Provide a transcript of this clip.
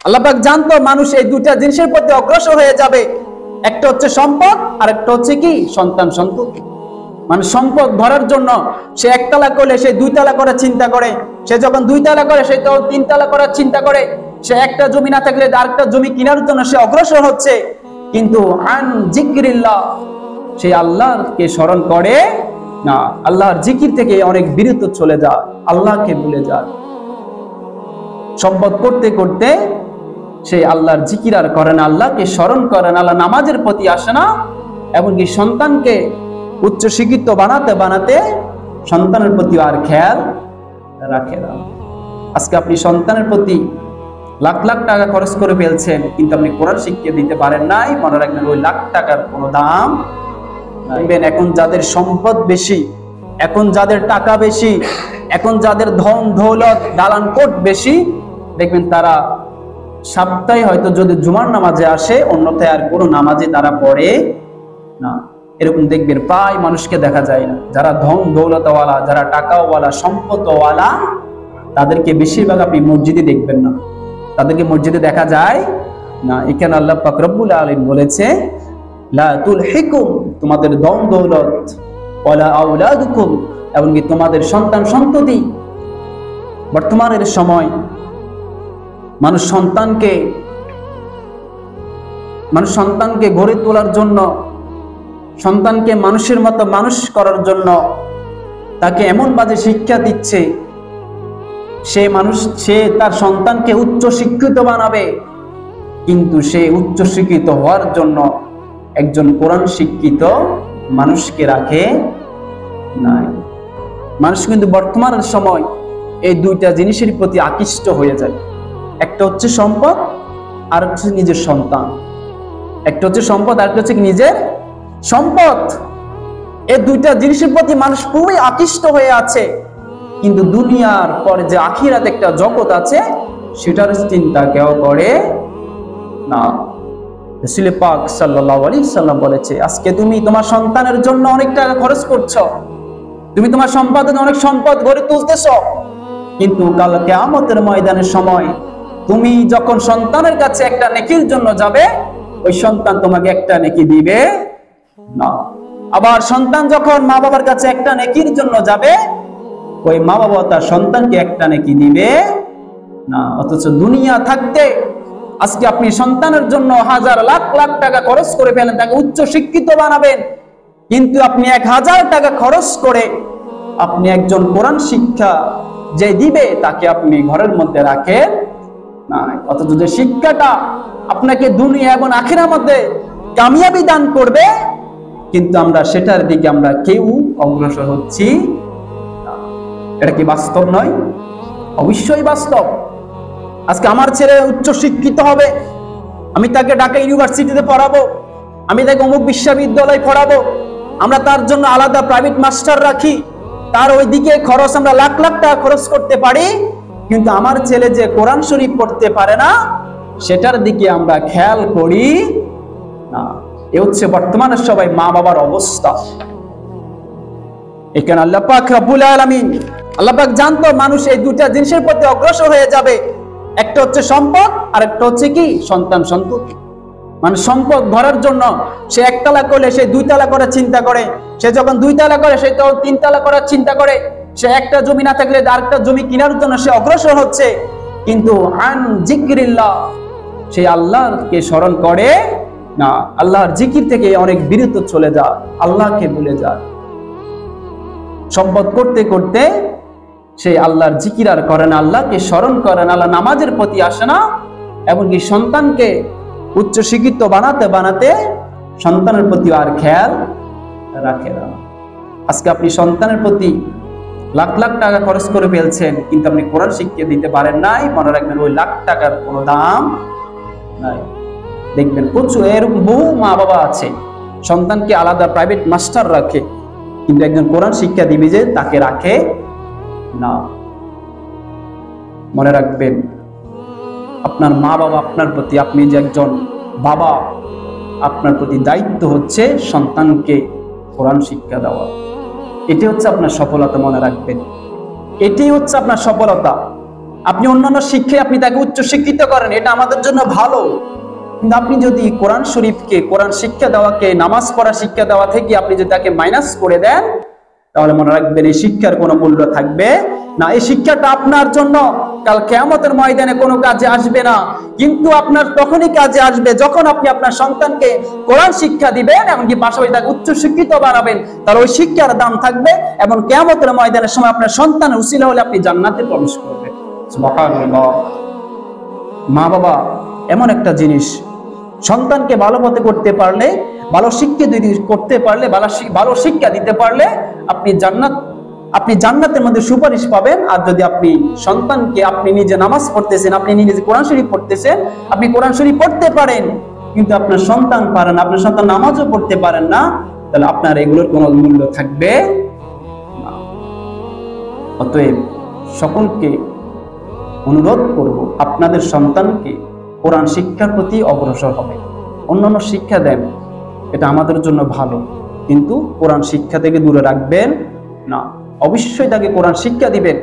আল্লাহ পাক জানতো মানুষ এই দুইটা জিনিসের প্রতি অগ্রসর হয়ে যাবে, একটা হচ্ছে সম্পদ আর একটা হচ্ছে কি সন্তান সন্ততি। মানে সম্পদ ধরার জন্য সে একতলা করলে সে দুইতলা করার চিন্তা করে, সে যখন দুইতলা করে সে তো তিনতলা করার চিন্তা করে, সে একটা জমি না থাকলে আরেকটা জমি কেনার জন্য সে অগ্রসর হচ্ছে, কিন্তু আন জিক্রিল্লাহ সে আল্লাহকে স্মরণ করে না, আল্লাহর জিকির থেকে অনেক বিরত চলে যায়, আল্লাহকে ভুলে যায়। সম্পদ করতে করতে সে আল্লাহর জিকির আর করে না, আল্লাহকে স্মরণ করে না, আল্লাহ নামাজের প্রতি আসে না, এমনকি সন্তানকে উচ্চ শিক্ষিত বানাতে বানাতে সন্তানের প্রতি আর খেয়াল রাখে না। আজকে আপনি সন্তানের প্রতি লাখ লাখ টাকা খরচ করে ফেলছেন, কিন্তু আপনি কোরআন শিক্ষা দিতে পারেন নাই। মনে রাখবেন ওই লাখ টাকার কোনো দাম নাই। এখন যাদের সম্পদ বেশি, এখন যাদের টাকা বেশি, এখন যাদের ধন দৌলত দালান কোট বেশি, দেখবেন তারা সপ্তাহে হয়তো যদি জুমার নামাজে আসে, অন্যথায় আর কোনো নামাজে তারা পড়ে না। এরকম দেখবেন প্রায় মানুষকে দেখা যায় না। যারা ধন দৌলতওয়ালা, যারা টাকাওয়ালা, সম্পদওয়ালা, তাদেরকে বেশিরভাগ আপনি মসজিদে দেখবেন না, তাদেরকে মসজিদে দেখা যায় না। এখানে আল্লাহ পাক রব্বুল আলামিন বলেছে, লা তুলহিকুম, তোমাদের ধন দৌলত, ওয়ালা আওলাদুকুম, এমনকি তোমাদের সন্তান সন্ততি। বর্তমানের সময় মানুষ সন্তানকে গড়ে তোলার জন্য, সন্তানকে মানুষের মতো মানুষ করার জন্য তাকে এমন বাজে শিক্ষা দিচ্ছে, সে তার সন্তানকে উচ্চ শিক্ষিত বানাবে, কিন্তু সে উচ্চ শিক্ষিত হওয়ার জন্য একজন কোরআন শিক্ষিত মানুষকে রাখে নাই। মানুষ কিন্তু বর্তমানের সময় এই দুইটা জিনিসের প্রতি আকৃষ্ট হয়ে যায়। একটা হচ্ছে সম্পদ আর হচ্ছে নিজের সন্তান। একটা হচ্ছে সম্পদ আর একটা হচ্ছে নিজের সম্পদ। এই দুইটা জিনিসের প্রতি মানুষ খুবই আকৃষ্ট হয়ে আছে, কিন্তু দুনিয়ার পরে যে আখিরাত একটা জগৎ আছে সেটার চিন্তা কেউ করে না। রাসূল পাক সাল্লাল্লাহু আলাইহি সাল্লাম বলেছে, আজকে তুমি তোমার সন্তানের জন্য অনেক টাকা খরচ করছো, তুমি তোমার সম্পাদনে অনেক সম্পদ গড়ে তুলতেছো, কিন্তু কাল কিয়ামতের ময়দানের সময় তুমি যখন সন্তানের কাছে একটা নেকির জন্য যাবে, ওই সন্তান তোমাকে একটা নেকি দিবে না। আবার সন্তান যখন মা বাবার কাছে একটা নেকির জন্য যাবে, ওই মা বাবা তার সন্তানকে একটা নেকি দিবে না। অথচ দুনিয়া থাকতে আজকে আপনি সন্তানের জন্য হাজার লাখ লাখ টাকা খরচ করে ফেলেন, তাকে উচ্চ শিক্ষিত বানাবেন, কিন্তু আপনি 1000 টাকা খরচ করে আপনি একজন কোরআন শিক্ষা যে দিবে তাকে আপনি ঘরের মধ্যে রাখেন না। অথচ যে শিক্ষাটা আপনাকে দুনিয়া এবং আখিরাতের মধ্যে কামিয়াবি দান করবে, কিন্তু আমরা সেটার দিকে আমরা কেউ অগ্রসর হচ্ছি না। এটা কি বাস্তব নয়? অবশ্যই বাস্তব। আজকে আমার ছেলে উচ্চ শিক্ষিত হবে, আমি তাকে ঢাকা ইউনিভার্সিটিতে পড়াবো, আমি তাকে অমুক বিশ্ববিদ্যালয়ে পড়াবো, আমরা তার জন্য আলাদা প্রাইভেট মাস্টার রাখি, তার ওইদিকে খরচ আমরা লাখ লাখ টাকা খরচ করতে পারি, কিন্তু আমার ছেলে যে কোরআন শরীফ পড়তে পারে না সেটার দিকে আমরা খেয়াল করি না। এ হচ্ছে বর্তমানে সবাই মা বাবার অবস্থা। এখানে আল্লাহ পাক রব্বুল আলামিন, আল্লাহ পাক জানতো মানুষ এই দুইটা জিনিসের প্রতি অগ্রসর হয়ে যাবে, একটা হচ্ছে সম্পদ আর একটা হচ্ছে কি সন্তান সন্ততি। মানে সম্পদ ধরার জন্য সে একতলা করলে সে দুইতলা করার চিন্তা করে, সে যখন দুইতলা করে সে তো তিনতলা করার চিন্তা করে, সে একটা জমি না থাকলে আরেকটা জমি কেনার জন্য সে অগ্রসর হচ্ছে, কিন্তু আন জিক্রিল্লাহ সে আল্লাহকে স্মরণ করে না, আল্লাহর জিকির থেকে অনেক বিরত চলে যায়, আল্লাহকে ভুলে যায়। সম্পদ করতে করতে সে আল্লাহর জিকির আর করে না, আল্লাহকে স্মরণ করে না, আল্লাহ নামাজের প্রতি আসে না, এমনকি সন্তানকে উচ্চ শিক্ষিত বানাতে বানাতে সন্তানের প্রতি আর খেয়াল রাখে না। আজকে আপনি সন্তানের প্রতি লাখ লাখ টাকা খরচ করে ফেলছেন, কিন্তু আপনি কোরআন শিক্ষা দিতে পারেন নাই। মনে রাখবেন ওই লাখ টাকার কোনো দাম নাই। দেখবেন প্রচুর এরকম বহু মা বাবা আছে, সন্তানকে আলাদা প্রাইভেট মাস্টার রাখে, কিন্তু একজন কোরআন শিক্ষা দিবে যে তাকে রাখে না। মনে রাখবেন আপনার মা বাবা আপনার প্রতি, আপনি যে একজন বাবা, আপনার প্রতি দায়িত্ব হচ্ছে সন্তানকে কোরআন শিক্ষা দেওয়া। এটি হচ্ছে আপনার সফলতা। মনে রাখবেন এটি হচ্ছে আপনার সফলতা। আপনি অন্যান্য শিক্ষায় আপনি তাকে উচ্চ শিক্ষিত করেন, এটা আমাদের জন্য ভালো। কিন্তু আপনি যদি কোরআন শরীফকে, কোরআন শিক্ষা দেওয়াকে, নামাজ পড়া শিক্ষা দেওয়া থেকে আপনি যদি তাকে মাইনাস করে দেন, তাহলে মনে রাখবেন এই শিক্ষার কোনো মূল্য থাকবে না। এই শিক্ষাটা আপনার জন্য কাল কিয়ামতের ময়দানে কোনো কাজে আসবে না, কিন্তু আপনার তখনই কাজে আসবে যখন আপনি আপনার সন্তানকে কোরআন শিক্ষা দিবেন, এমনকি পাশাপাশি তাকে উচ্চ শিক্ষিত বানাবেন, তাহলে ওই শিক্ষার দাম থাকবে এবং কিয়ামতের ময়দানের সময় আপনার সন্তানের উসিলা হলে আপনি জান্নাতে প্রবেশ করবেন। সুবহানাল্লাহ। মা বাবা এমন একটা জিনিস, সন্তানকে ভালো পথে করতে পারলে, ভালো শিক্ষা করতে পারলে, ভালো শিক্ষা দিতে পারলে আপনি জান্নাতের মধ্যে সুপারিশ পাবেন। আর যদি আপনি সন্তানকে, আপনি নিজে নামাজ পড়তেছেন, আপনি নিজে কোরআন শরীফ পড়তেছেন, আপনি কোরআন শরীফ পড়তে পারেন কিন্তু আপনার সন্তান পারেন না, আপনার সন্তান নামাজও পড়তে পারেন না, তাহলে আপনার এগুলোর কোনো মূল্য থাকবে না। অতএব সকলকে অনুরোধ করব, আপনাদের সন্তানকে কোরআন শিক্ষার প্রতি অগ্রসর হবে। অন্যান্য শিক্ষা দেন, এটা আমাদের জন্য ভালো, কিন্তু কোরআন শিক্ষা থেকে দূরে রাখবেন না। অবশ্যই তাকে কোরআন শিক্ষা দিবেন।